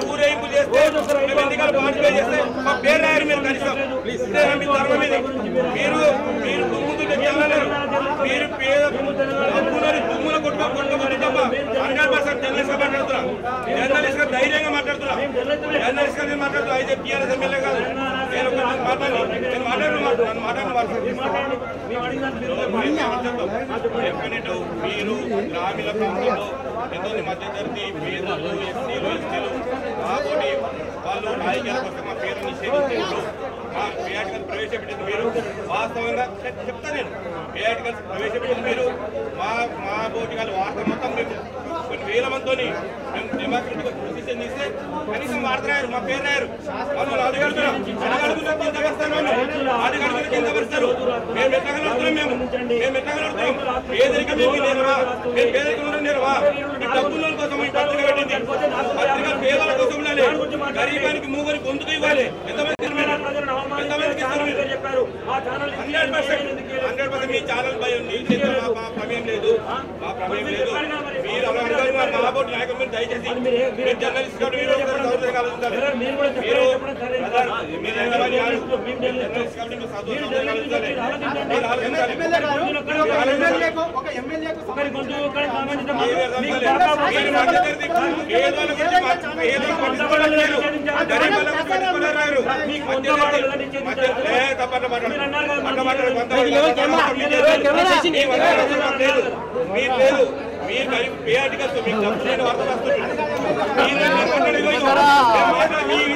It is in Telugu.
ఊరేగింపు చేస్తే ఎన్నికల పార్టిలో చేస్తే మా పేరు రాయరు మీరు కనీసం మీ ధర్మం ఇది మీరు దుమ్ము తెల్లలేరు మీరు దుమ్ముల కొట్టుకోబోతుంది తప్ప 100% జర్నలిస్ట్ గా మాట్లాడుతున్నా జర్నలిస్ట్ గా ధైర్యంగా మాట్లాడుతున్నా జర్నలిస్ట్ గా నేను మాట్లాడుతున్నా అయితే టీఆర్ఎస్ ఎమ్మెల్యే కాదు నేను డెఫినెట్ మీరు గ్రామీణ ప్రాంతంలో ఎంతోమంది మధ్యతరగతి పేదలు ఎస్సీలు ఎస్టీలు కాబట్టి వాళ్ళు రాజకీయాల కోసం మా పేరు నిషేధించారు మా పేఆర్టికల్స్ ప్రవేశపెట్టింది మీరు వాస్తవంగా చెప్తా నేను పేఆర్టికల్స్ ప్రవేశపెట్టింది మీరు మా పోటీగాలు వార్త మొత్తం మేము కొన్ని వేల మందితో మేము డెమోక్రటిక్ పొజిషన్ ఇస్తే కనీసం వార్త రాయారు మా పేరు రాయారు వాళ్ళు అడుగడుగుతున్నాం కింద పరుస్తారు మేము ఎట్లగలుగుతున్నాం మేము ఎట్లగలుగుతున్నాం పేదరికం ఏమీ లేరువా మేము పేదరికంలో లేరువా ఈ డబ్బుల కోసం ఈ పత్రిక పెట్టింది పత్రిక పేదల కోసం ఉండాలి గరీబానికి మూగని గొంతుకు ఇవ్వాలి ఎంతమందికి ఇస్తారు మీరు 100% మీ ఛానల్ భయం మా ప్రమేయం లేదు మా ప్రమేయం లేదు మీరు అలా మా బోర్డు నాయకులు మీరు దయచేసి మీరు జర్నలిస్ట్ కాబట్టి మీరు సౌకర్యంగా ఆలోచించాలి మీరు జర్నలిస్ట్ కాబట్టి మీరు సౌకర్యంగా ఆలోచించాలి మీరు ఆలోచించాలి పేదల మీరు లేదు మీరు పేఆర్టికల్స్ మీకు డబ్బు లేని వార్త వస్తుంది మీరు